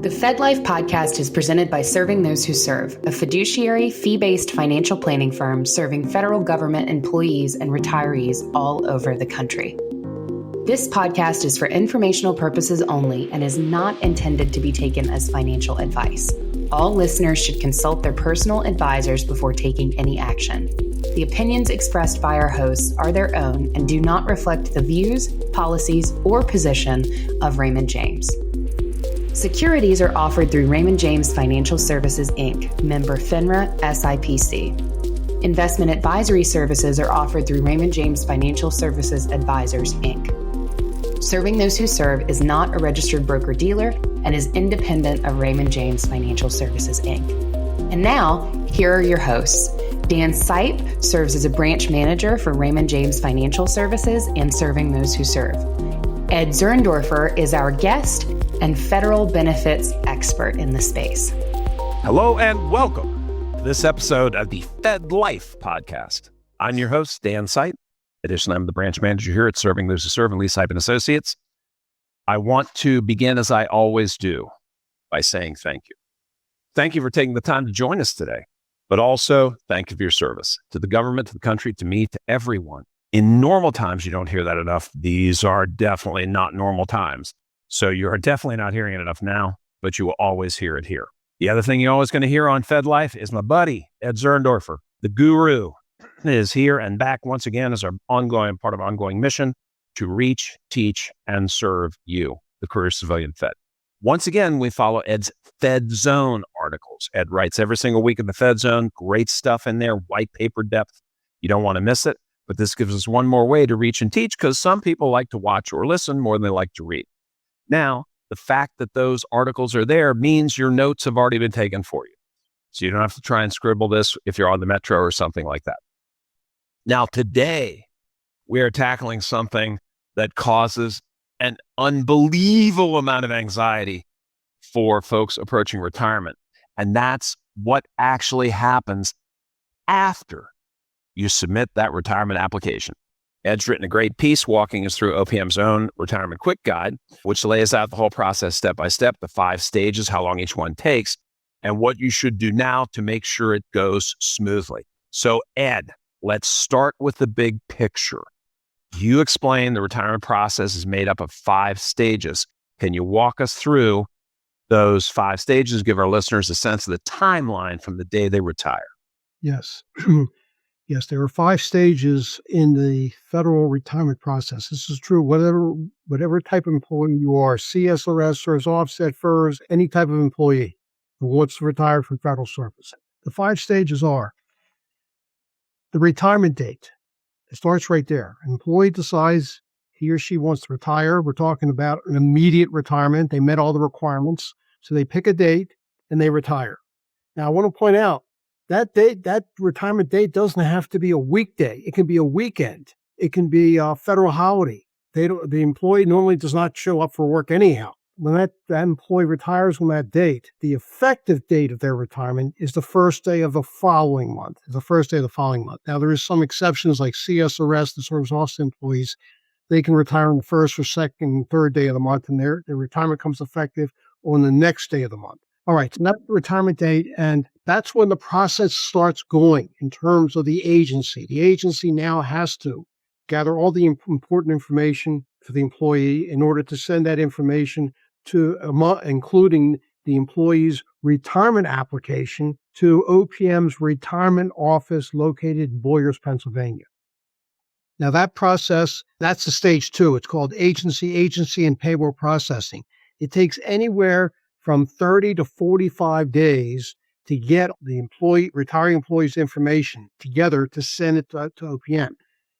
The FedLife podcast is presented by Serving Those Who Serve, a fiduciary, fee-based financial planning firm serving federal government employees and retirees all over the country. This podcast is for informational purposes only and is not intended to be taken as financial advice. All listeners should consult their personal advisors before taking any action. The opinions expressed by our hosts are their own and do not reflect the views, policies, or position of Raymond James. Securities are offered through Raymond James Financial Services, Inc., member FINRA SIPC. Investment advisory services are offered through Raymond James Financial Services Advisors, Inc. Serving Those Who Serve is not a registered broker-dealer and is independent of Raymond James Financial Services, Inc. And now, here are your hosts. Dan Sipe serves as a branch manager for Raymond James Financial Services and Serving Those Who Serve. Ed Zerndorfer is our guest and federal benefits expert in the space. Hello and welcome to this episode of the FedLife podcast. I'm your host, Dan Sipe. Additionally, I'm the branch manager here at Serving Those Who Serve and Lee Sipe & Associates. I want to begin, as I always do, by saying thank you. Thank you for taking the time to join us today, but also thank you for your service to the government, to the country, to me, to everyone. In normal times, you don't hear that enough. These are definitely not normal times. So you are definitely not hearing it enough now, but you will always hear it here. The other thing you're always going to hear on FedLife is my buddy, Ed Zerndorfer, the guru, is here and back once again as our part of our ongoing mission to reach, teach, and serve you, the career civilian Fed. Once again, we follow Ed's Fed Zone articles. Ed writes every single week in the Fed Zone, great stuff in there, white paper depth. You don't want to miss it, but this gives us one more way to reach and teach because some people like to watch or listen more than they like to read. Now, the fact that those articles are there means your notes have already been taken for you. So you don't have to try and scribble this if you're on the Metro or something like that. Now, today, we are tackling something that causes an unbelievable amount of anxiety for folks approaching retirement. And that's what actually happens after you submit that retirement application. Ed's written a great piece walking us through OPM's own retirement quick guide, which lays out the whole process step by step, the 5 stages, how long each one takes, and what you should do now to make sure it goes smoothly. So Ed, let's start with the big picture. You explained the retirement process is made up of 5 stages. Can you walk us through those 5 stages, give our listeners a sense of the timeline from the day they retire? Yes. Yes, there are 5 stages in the federal retirement process. This is true, whatever type of employee you are, CSRS, CERS, offset, FERS, any type of employee who wants to retire from federal service. The 5 stages are the retirement date. It starts right there. An employee decides he or she wants to retire. We're talking about an immediate retirement. They met all the requirements. So they pick a date and they retire. Now, I want to point out, that retirement date doesn't have to be a weekday. It can be a weekend. It can be a federal holiday. The employee normally does not show up for work anyhow. When that employee retires on that date, the effective date of their retirement is the first day of the following month. Now, there is some exceptions like CSRS, the service office employees. They can retire on the first or second and third day of the month, and their retirement comes effective on the next day of the month. All right, so that's the retirement date, and that's when the process starts going in terms of the agency. The agency now has to gather all the important information for the employee in order to send that information to, including the employee's retirement application, to OPM's retirement office located in Boyers, Pennsylvania. Now that process, that's the stage 2. It's called agency and payroll processing. It takes anywhere from 30 to 45 days to get the retiring employee's information together to send it to OPM.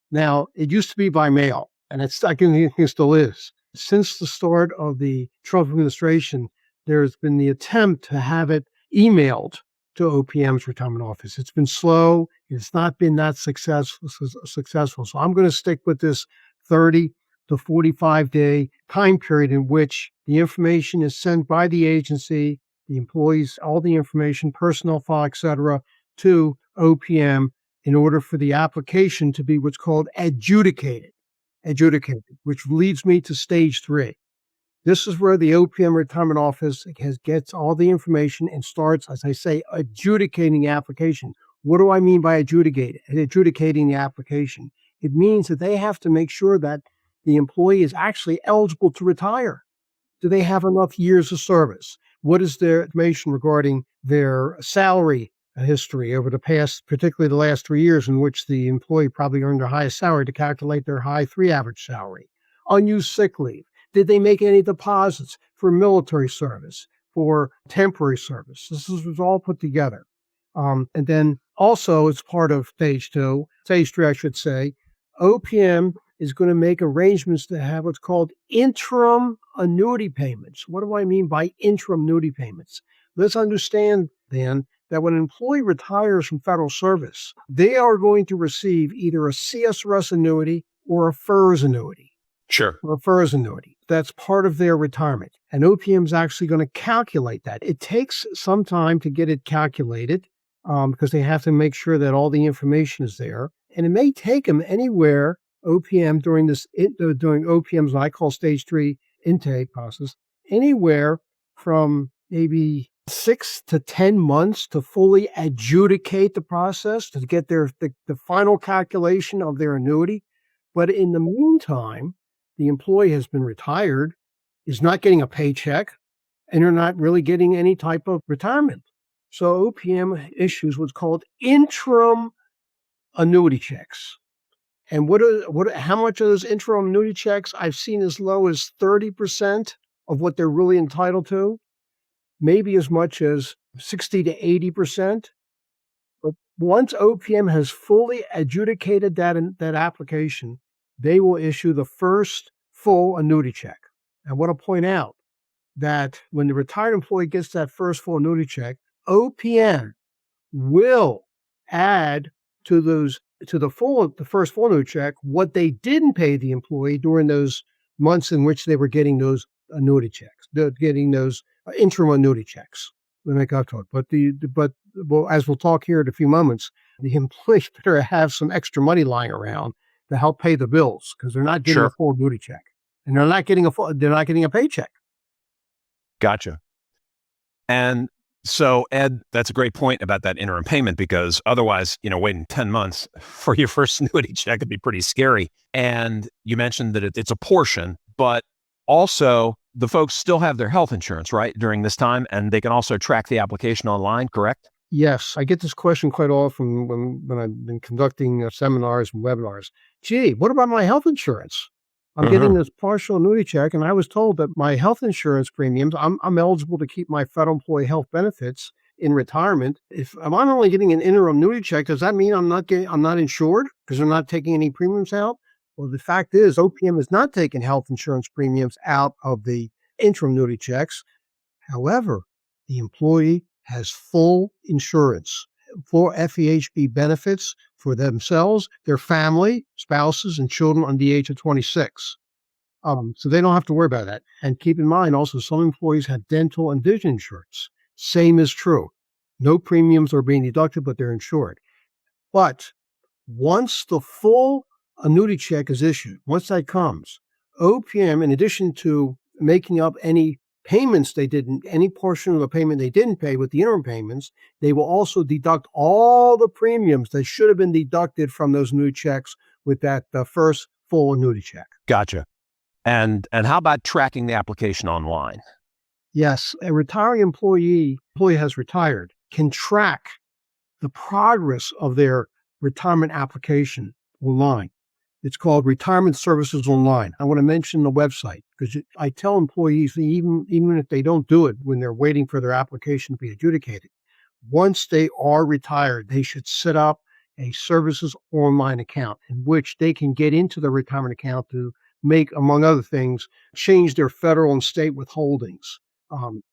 Now, it used to be by mail, and I think it still is. Since the start of the Trump administration, there's been the attempt to have it emailed to OPM's retirement office. It's been slow. It's not been that successful. So I'm going to stick with this 30 to 45-day time period in which the information is sent by the agency, the employees, all the information, personnel file, et cetera, to OPM in order for the application to be what's called adjudicated, which leads me to stage 3. This is where the OPM retirement office gets all the information and starts, as I say, adjudicating the application. What do I mean by adjudicating the application? It means that they have to make sure that the employee is actually eligible to retire. Do they have enough years of service? What is their information regarding their salary history over the past, particularly the last 3 years in which the employee probably earned their highest salary to calculate their high 3 average salary? Unused sick leave. Did they make any deposits for military service, for temporary service? This was all put together. And then also, as part of stage 3, I should say, OPM is going to make arrangements to have what's called interim annuity payments. What do I mean by interim annuity payments? Let's understand then that when an employee retires from federal service, they are going to receive either a CSRS annuity or a FERS annuity. Sure. Or a FERS annuity. That's part of their retirement. And OPM is actually going to calculate that. It takes some time to get it calculated because they have to make sure that all the information is there. And it may take them anywhere, OPM, during OPM's, what I call stage 3 intake process, anywhere from maybe 6 to 10 months to fully adjudicate the process, to get the final calculation of their annuity. But in the meantime, the employee has been retired, is not getting a paycheck, and they're not really getting any type of retirement. So OPM issues what's called interim annuity checks. And how much of those interim annuity checks I've seen as low as 30% of what they're really entitled to, maybe as much as 60 to 80%. But once OPM has fully adjudicated that application, they will issue the first full annuity check. I want to point out that when the retired employee gets that first full annuity check, OPM will add to the first full annuity check what they didn't pay the employee during those months in which they were getting those annuity checks, getting those interim annuity checks. They make up to it. But as we'll talk here in a few moments, the employee better have some extra money lying around to help pay the bills because they're not getting a full annuity check, and they're not getting a paycheck. Gotcha. And so, Ed, that's a great point about that interim payment because otherwise, waiting 10 months for your first annuity check would be pretty scary. And you mentioned that it's a portion, but also the folks still have their health insurance, right, during this time, and they can also track the application online, correct? Yes, I get this question quite often when I've been conducting seminars and webinars. Gee, what about my health insurance? I'm getting this partial annuity check, and I was told that my health insurance premiums, I'm eligible to keep my federal employee health benefits in retirement. If I'm only getting an interim annuity check, does that mean I'm not insured because they're not taking any premiums out? Well, the fact is, OPM is not taking health insurance premiums out of the interim annuity checks. However, the employee has full insurance for FEHB benefits for themselves, their family, spouses, and children under the age of 26. So they don't have to worry about that. And keep in mind also, some employees have dental and vision insurance. Same is true. No premiums are being deducted, but they're insured. But once the full annuity check is issued, once that comes, OPM, in addition to making up any portion of the payment they didn't pay with the interim payments, they will also deduct all the premiums that should have been deducted from those annuity checks with that first full annuity check. Gotcha. And how about tracking the application online? Yes, a retiring employee has retired, can track the progress of their retirement application online. It's called Retirement Services Online. I want to mention the website because I tell employees, even if they don't do it when they're waiting for their application to be adjudicated, once they are retired, they should set up a Services Online account in which they can get into the retirement account to make, among other things, change their federal and state withholdings,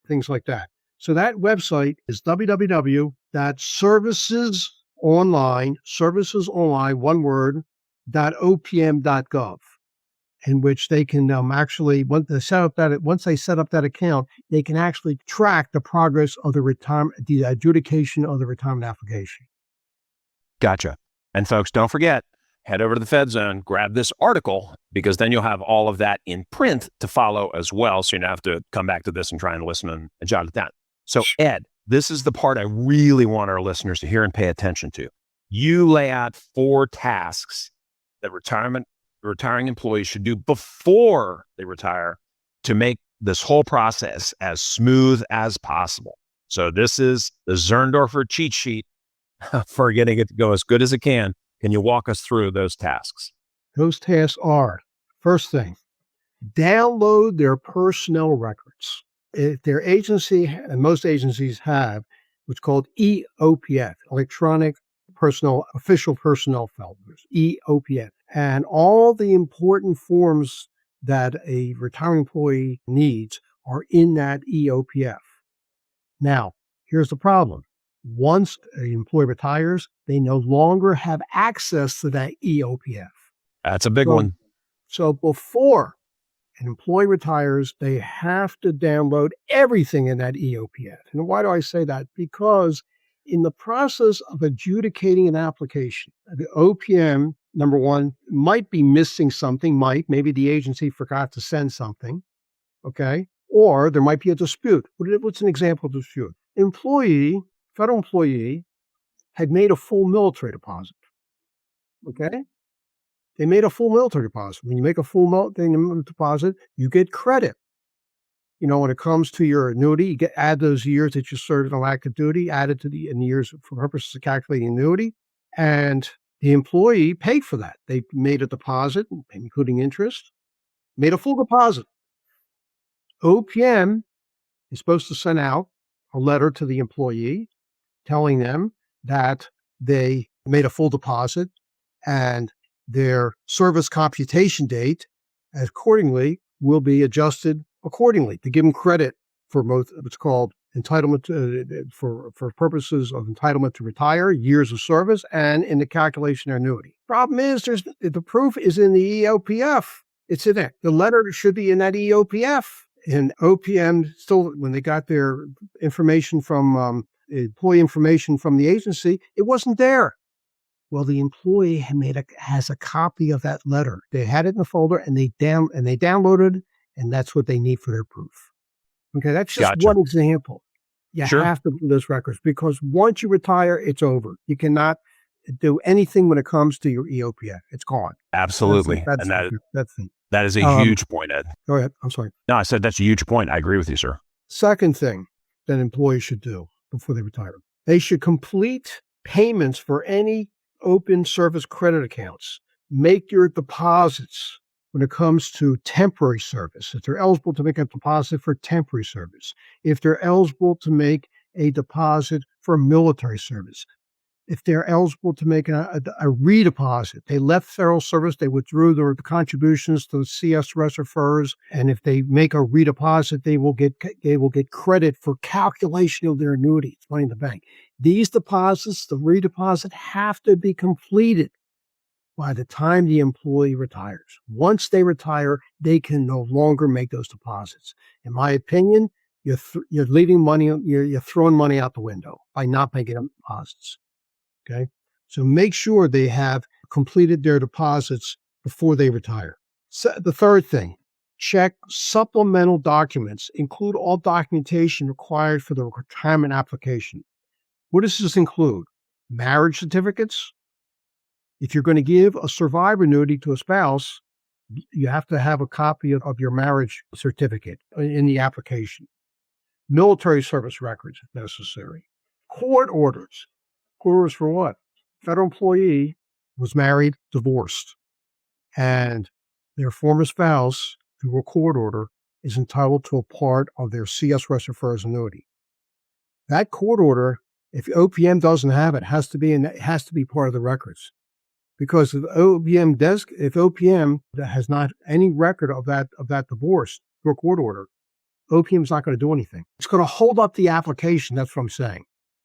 things like that. So that website is www.servicesonline, one word, .opm.gov, in which they can actually, once they set up that account, they can actually track the progress of the adjudication of the retirement application. Gotcha. And folks, don't forget, head over to the Fed Zone, grab this article, because then you'll have all of that in print to follow as well. So you don't have to come back to this and try and listen and jot it down. So Ed, this is the part I really want our listeners to hear and pay attention to. You lay out 4 tasks that retiring employees should do before they retire to make this whole process as smooth as possible. So this is the Zerndorfer cheat sheet for getting it to go as good as it can. Can you walk us through those tasks? Those tasks are, first thing, download their personnel records. If their agency, and most agencies have what's called EOPF, Electronic Official Personnel Folders, EOPF. And all the important forms that a retiring employee needs are in that EOPF. Now, here's the problem. Once an employee retires, they no longer have access to that EOPF. That's a big one. So before an employee retires, they have to download everything in that EOPF. And why do I say that? Because in the process of adjudicating an application, the OPM, number one, might be missing something, maybe the agency forgot to send something, okay? Or there might be a dispute. What's an example of dispute? Federal employee had made a full military deposit, okay? They made a full military deposit. When you make a full military deposit, you get credit. When it comes to your annuity, you add those years that you served on active duty, added to the years for purposes of calculating annuity, and the employee paid for that. They made a deposit, including interest, made a full deposit. OPM is supposed to send out a letter to the employee telling them that they made a full deposit and their service computation date accordingly will be adjusted accordingly to give them credit for both what's called entitlement for purposes of entitlement to retire, years of service, and in the calculation of annuity. Problem is, the proof is in the EOPF. It's in there. The letter should be in that EOPF. And OPM still, when they got their information from employee information from the agency, it wasn't there. Well, the employee has a copy of that letter. They had it in the folder, and they downloaded, and that's what they need for their proof. Okay, that's just one example. You have to do those records because once you retire, it's over. You cannot do anything when it comes to your EOPF. It's gone. Absolutely. That is a huge point, Ed. Go ahead. I'm sorry. No, I said that's a huge point. I agree with you, sir. Second thing that employees should do before they retire, they should complete payments for any open service credit accounts. Make your deposits when it comes to temporary service. If they're eligible to make a deposit for temporary service. If they're eligible to make a deposit for military service. If they're eligible to make a redeposit. They left federal service, they withdrew their contributions to CSRS or FERS, and if they make a redeposit, they will get credit for calculation of their annuity. It's money in the bank. These deposits, the redeposit, have to be completed by the time the employee retires. Once they retire, they can no longer make those deposits. In my opinion, you're leaving money, you're throwing money out the window by not making them deposits. Okay, so make sure they have completed their deposits before they retire. So the third thing, check supplemental documents. Include all documentation required for the retirement application. What does this include? Marriage certificates. If you're going to give a survivor annuity to a spouse, you have to have a copy of your marriage certificate in the application. Military service records, if necessary. Court orders. Court orders for what? Federal employee was married, divorced, and their former spouse, through a court order, is entitled to a part of their CSRS or FERS annuity. That court order, if OPM doesn't have it, has to be part of the records. Because if OPM has not any record of that divorce through a court order, OPM is not going to do anything. It's going to hold up the application. That's what I'm saying.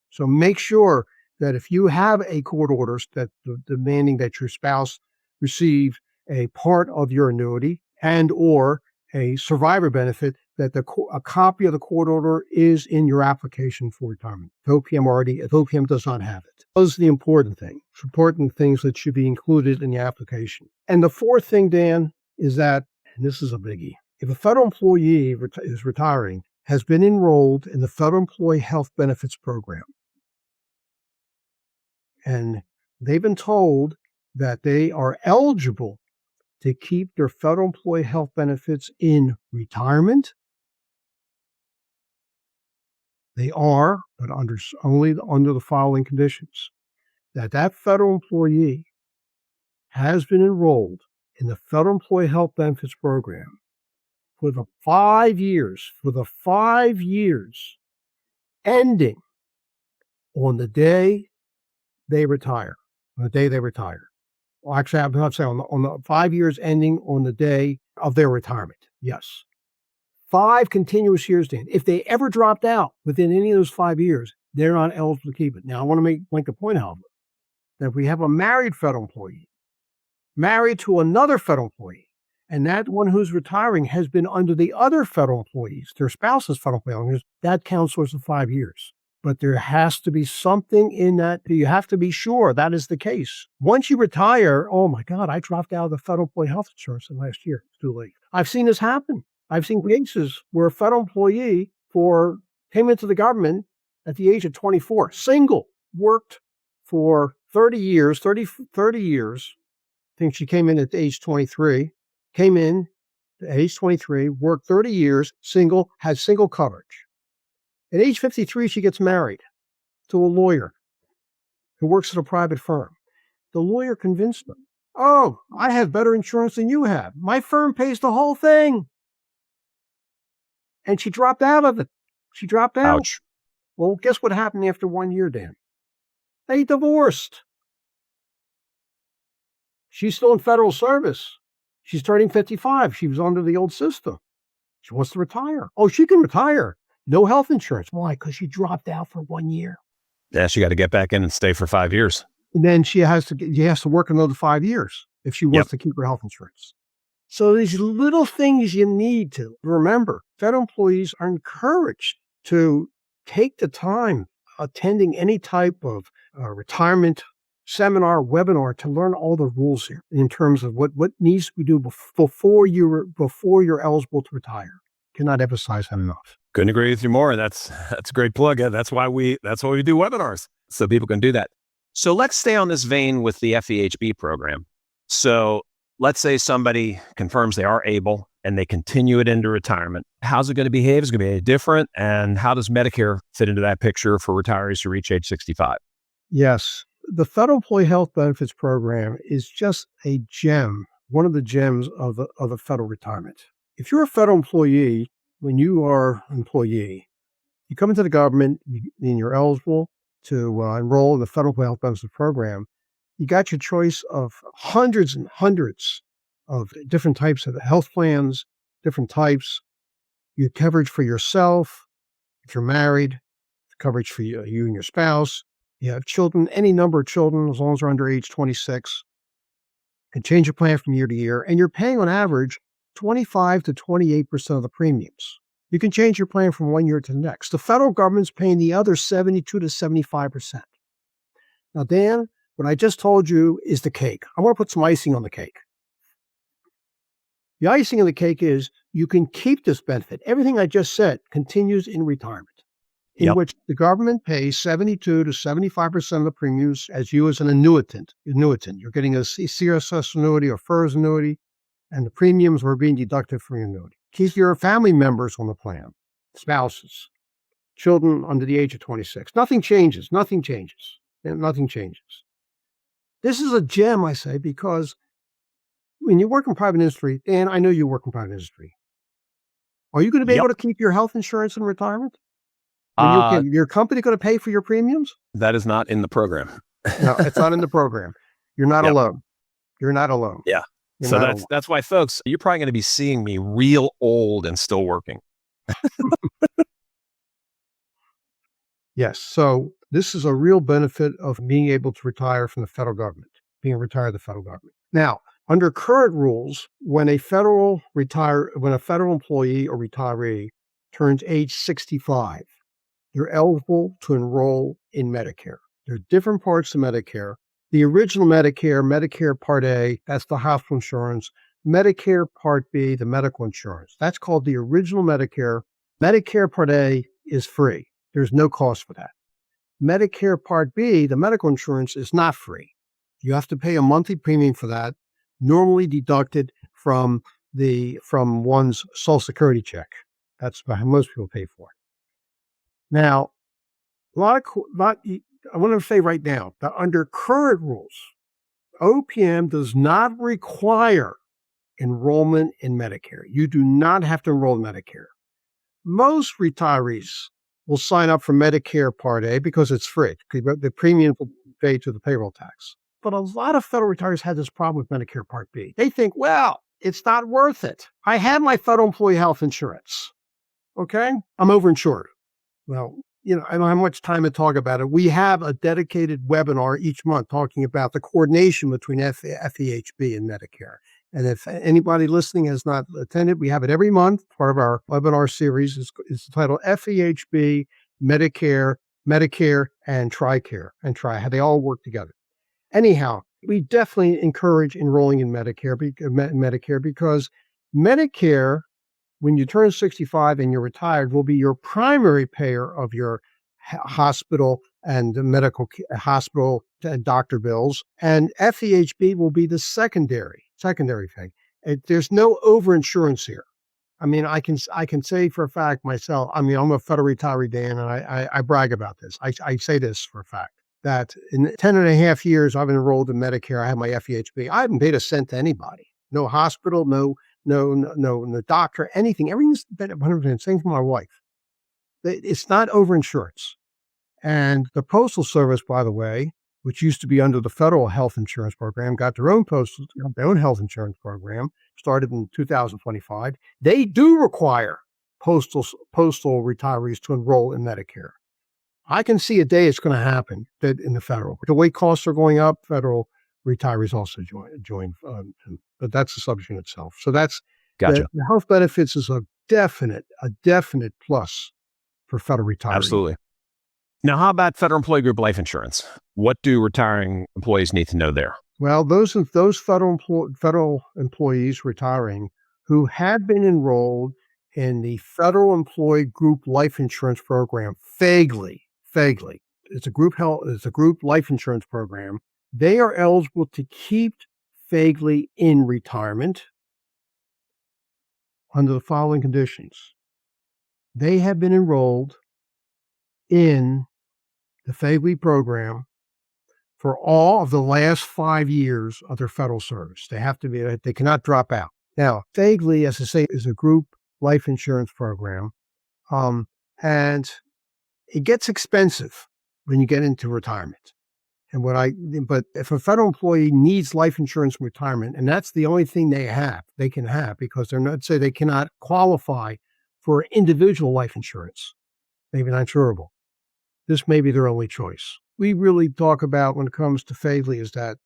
So make sure that if you have a court order that demanding that your spouse receive a part of your annuity and or a survivor benefit, that a copy of the court order is in your application for retirement. If OPM does not have it. Those are the important thing. It's important things that should be included in the application. And the fourth thing, Dan, is that, and this is a biggie, if a federal employee is retiring, has been enrolled in the Federal Employee Health Benefits Program, and they've been told that they are eligible to keep their federal employee health benefits in retirement, they are, but only under the following conditions: that federal employee has been enrolled in the Federal Employee Health Benefits Program for the 5 years, ending on the day they retire. Well, actually, I'm not saying on the 5 years ending on the day of their retirement. Yes. 5 continuous years, Dan. If they ever dropped out within any of those 5 years, they're not eligible to keep it. Now, I want to make the point, however, that if we have a married federal employee married to another federal employee, and that one who's retiring has been under the other federal employees, their spouse's federal employees, that counts towards the 5 years. But there has to be something in that. You have to be sure that is the case. Once you retire, oh my God, I dropped out of the federal employee health insurance in last year. It's too late. I've seen this happen. I've seen cases where a federal employee came into the government at the age of 24, single, worked for 30 years. I think she came in at age 23, worked 30 years, single, had single coverage. At age 53, she gets married to a lawyer who works at a private firm. The lawyer convinced them, oh, I have better insurance than you have. My firm pays the whole thing. And she dropped out of it. She dropped out. Ouch. Well, guess what happened after 1 year, Dan? They divorced. She's still in federal service. She's turning 55. She was under the old system. She wants to retire. Oh, she can retire. No health insurance. Why? Because she dropped out for 1 year. Yeah, she got to get back in and stay for 5 years. And then she has to work another 5 years if she wants to keep her health insurance. So these little things you need to remember. Federal employees are encouraged to take the time attending any type of retirement seminar, webinar to learn all the rules here in terms of what needs to be done before you're eligible to retire. Cannot emphasize that enough. Couldn't agree with you more. That's a great plug. That's why we do webinars, so people can do that. So let's stay on this vein with the FEHB program. So let's say somebody confirms they are able and they continue it into retirement. How's it going to behave? Is it going to be different? And how does Medicare fit into that picture for retirees who reach age 65? Yes. The Federal Employee Health Benefits Program is just a gem, one of the gems of the federal retirement. If you're a federal employee, when you are an employee, you come into the government and you're eligible to enroll in the Federal Employee Health Benefits Program, you got your choice of hundreds and hundreds of different types of health plans, different types. You have coverage for yourself, if you're married, coverage for you and your spouse. You have children, any number of children, as long as they're under age 26. You can change your plan from year to year, and you're paying on average 25 to 28% of the premiums. You can change your plan from 1 year to the next. The federal government's paying the other 72 to 75%. Now, Dan, what I just told you is the cake. I want to put some icing on the cake. The icing on the cake is you can keep this benefit. Everything I just said continues in retirement, in which the government pays 72 to 75% of the premiums as an annuitant. You're getting a CSS annuity or FERS annuity, and the premiums were being deducted from your annuity. Keep your family members on the plan, spouses, children under the age of 26. Nothing changes. This is a gem, I say, because when you work in private industry, and I know you work in private industry, are you going to be able to keep your health insurance in retirement? Your company going to pay for your premiums? That is not in the program. No, it's not in the program. You're not alone. You're not alone. Yeah. So that's why, folks, you're probably going to be seeing me real old and still working. Yes. So this is a real benefit of being able to retire from the federal government, being retired from the federal government. Now, Under current rules, when a federal employee or retiree turns age 65, they're eligible to enroll in Medicare. There are different parts of Medicare. The original Medicare, Medicare Part A, that's the hospital insurance. Medicare Part B, the medical insurance. That's called the original Medicare. Medicare Part A is free. There's no cost for that. Medicare Part B, the medical insurance, is not free. You have to pay a monthly premium for that, normally deducted from one's Social Security check. That's how most people pay for it. Now, I want to say right now that under current rules, OPM does not require enrollment in Medicare. You do not have to enroll in Medicare. Most retirees will sign up for Medicare Part A because it's free. The premium will be paid to the payroll tax. But a lot of federal retirees had this problem with Medicare Part B. They think, well, it's not worth it. I have my federal employee health insurance. Okay? I'm overinsured. Well, I don't have much time to talk about it. We have a dedicated webinar each month talking about the coordination between FEHB and Medicare. And if anybody listening has not attended, we have it every month. Part of our webinar series is titled FEHB, Medicare, and TRICARE, and how they all work together. Anyhow, we definitely encourage enrolling in Medicare because Medicare, when you turn 65 and you're retired, will be your primary payer of your hospital and medical hospital and doctor bills, and FEHB will be the secondary thing. There's no overinsurance here. I mean, I can say for a fact myself. I mean, I'm a federal retiree, Dan, and I brag about this. I say this for a fact that in 10 and a half years I've enrolled in Medicare. I have my FEHB. I haven't paid a cent to anybody. No hospital, no doctor, anything. Everything's been 100%. Same for my wife. It's not overinsurance. And the Postal Service, by the way, which used to be under the federal health insurance program, got their own health insurance program, started in 2025. They do require postal retirees to enroll in Medicare. I can see a day it's going to happen that in the federal. The way costs are going up, federal retirees also join. But that's the subject in itself. So that's gotcha. The health benefits is a definite plus for federal retirees. Absolutely. Now, how about federal employee group life insurance? What do retiring employees need to know there? Well, those federal employees retiring who had been enrolled in the Federal Employee Group Life Insurance Program, FEGLI. It's a group life insurance program. They are eligible to keep FEGLI in retirement under the following conditions. They have been enrolled in the FEGLI program for all of the last 5 years of their federal service. They cannot drop out. Now, FEGLI, as I say, is a group life insurance program, and it gets expensive when you get into retirement. But if a federal employee needs life insurance in retirement, and that's the only thing they can have because they cannot qualify for individual life insurance, maybe not insurable. This may be their only choice. We really talk about when it comes to FEGLI is that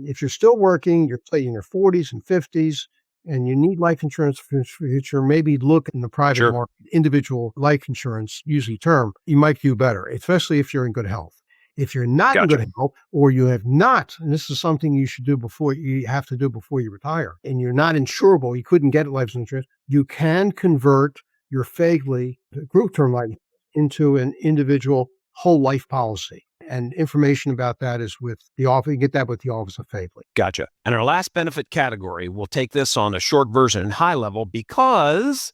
if you're still working, you're in your 40s and 50s, and you need life insurance for the future, maybe look in the private market, individual life insurance, usually term, you might do better, especially if you're in good health. If you're not in good health, or you have not, and this is something you have to do before you retire, and you're not insurable, you couldn't get life insurance, you can convert your FEGLI group term life into an individual whole life policy. And information about that is with the office. You can get that with the Office of FEGLI. Gotcha. And our last benefit category, we'll take this on a short version and high level because,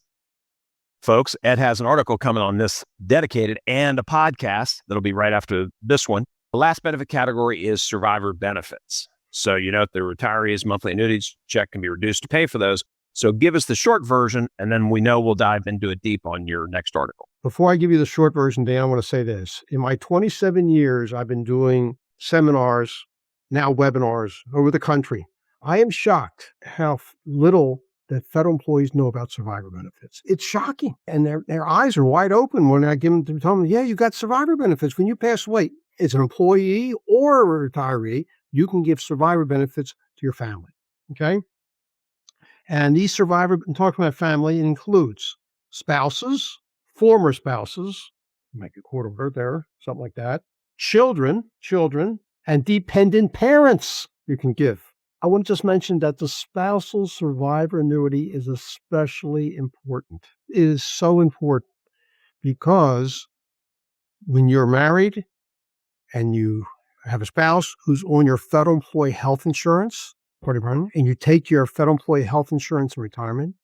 folks, Ed has an article coming on this dedicated and a podcast that'll be right after this one. The last benefit category is survivor benefits. So, the retiree's monthly annuity check can be reduced to pay for those. So give us the short version, and then we'll dive into it deep on your next article. Before I give you the short version, Dan, I want to say this. In my 27 years, I've been doing seminars, now webinars over the country. I am shocked how little that federal employees know about survivor benefits. It's shocking. And their eyes are wide open when I tell them, yeah, you got survivor benefits. When you pass away, as an employee or a retiree, you can give survivor benefits to your family. Okay. And these survivors, I'm talking about family, includes spouses, former spouses, make a court order there, something like that, children, and dependent parents you can give. I want to just mention that the spousal survivor annuity is especially important. It is so important because when you're married and you have a spouse who's on your federal employee health insurance, and you take your federal employee health insurance in retirement,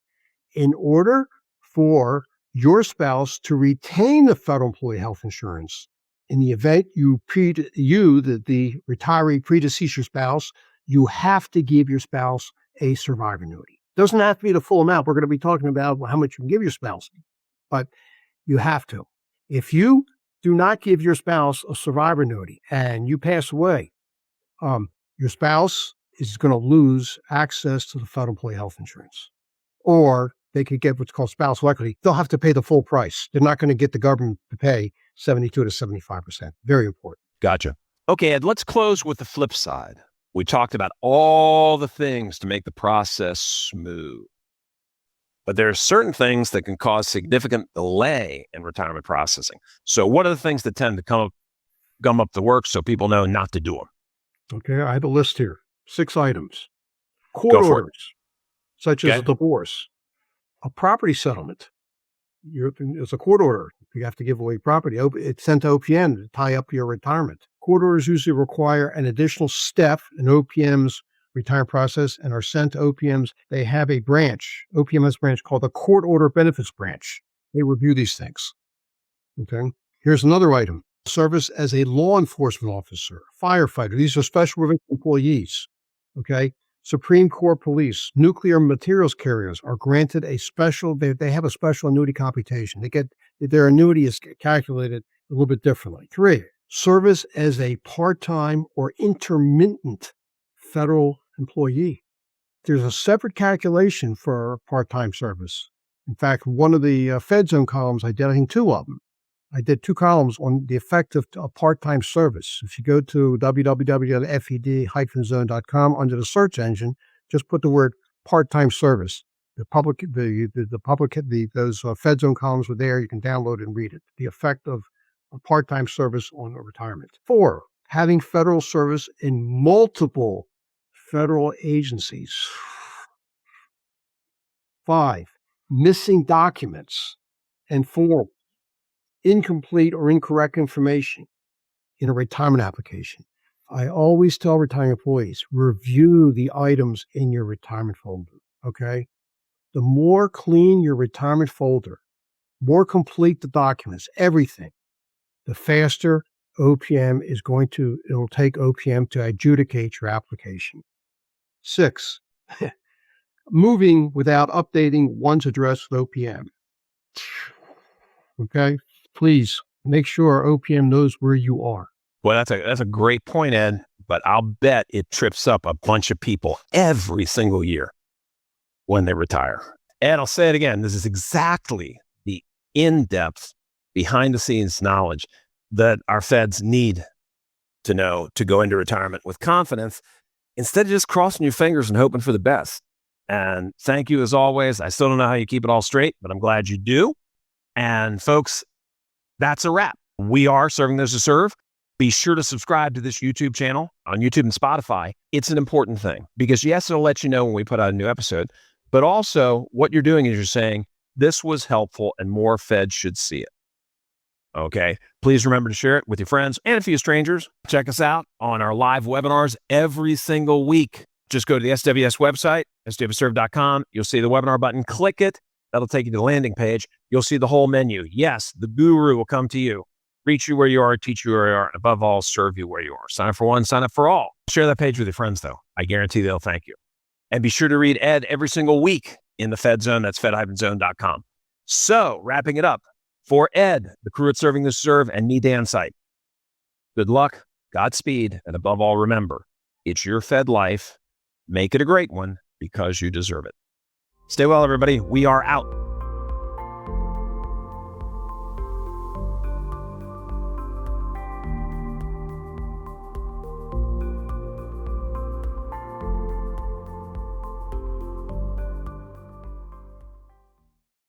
in order for your spouse to retain the federal employee health insurance, in the event the retiree predeceased your spouse, you have to give your spouse a survivor annuity. Doesn't have to be the full amount. We're going to be talking about how much you can give your spouse, but you have to. If you do not give your spouse a survivor annuity and you pass away, your spouse is going to lose access to the federal employee health insurance. Or they could get what's called spousal equity. They'll have to pay the full price. They're not going to get the government to pay 72 to 75%. Very important. Gotcha. Okay, Ed, let's close with the flip side. We talked about all the things to make the process smooth. But there are certain things that can cause significant delay in retirement processing. So what are the things that tend to gum up the works so people know not to do them? Okay, I have a list here. 6 items. Court orders, such as a divorce, a property settlement. It's a court order. You have to give away property. It's sent to OPM to tie up your retirement. Court orders usually require an additional step in OPM's retirement process and are sent to OPM's. They have a branch, OPM has a branch called the Court Order Benefits Branch. They review these things. Okay. Here's another item. Service as a law enforcement officer, firefighter. These are special provision employees. Okay. Supreme Court police, nuclear materials carriers are granted they have a special annuity computation. Their annuity is calculated a little bit differently. 3, service as a part-time or intermittent federal employee. There's a separate calculation for part-time service. In fact, one of the FedZone columns, I think 2 of them. I did 2 columns on the effect of part-time service. If you go to www.fed-zone.com under the search engine, just put the word part-time service. Those FedZone columns were there. You can download it and read it. The effect of a part-time service on a retirement. 4, having federal service in multiple federal agencies. 5, missing documents and forms, incomplete or incorrect information in a retirement application. I always tell retiring employees, review the items in your retirement folder, okay? The more clean your retirement folder, more complete the documents, everything, the faster it'll take OPM to adjudicate your application. 6, moving without updating one's address with OPM. Okay? Please make sure OPM knows where you are. Well, that's a great point, Ed, but I'll bet it trips up a bunch of people every single year when they retire. Ed, I'll say it again. This is exactly the in-depth, behind-the-scenes knowledge that our feds need to know to go into retirement with confidence instead of just crossing your fingers and hoping for the best. And thank you as always. I still don't know how you keep it all straight, but I'm glad you do. And folks, that's a wrap. We are Serving Those Who Serve. Be sure to subscribe to this YouTube channel on YouTube and Spotify. It's an important thing because yes, it'll let you know when we put out a new episode, but also what you're doing is you're saying, this was helpful and more feds should see it. Okay. Please remember to share it with your friends and a few strangers. Check us out on our live webinars every single week. Just go to the SWS website, swserve.com. You'll see the webinar button. Click it. That'll take you to the landing page. You'll see the whole menu. Yes, the guru will come to you, reach you where you are, teach you where you are, and above all, serve you where you are. Sign up for one, sign up for all. Share that page with your friends, though. I guarantee they'll thank you. And be sure to read Ed every single week in the Fed Zone. That's fed-zone.com. So, wrapping it up, for Ed, the crew at Serving Those Who Serve, and me, Dan Sight, good luck, Godspeed, and above all, remember, it's your Fed life. Make it a great one because you deserve it. Stay well, everybody. We are out.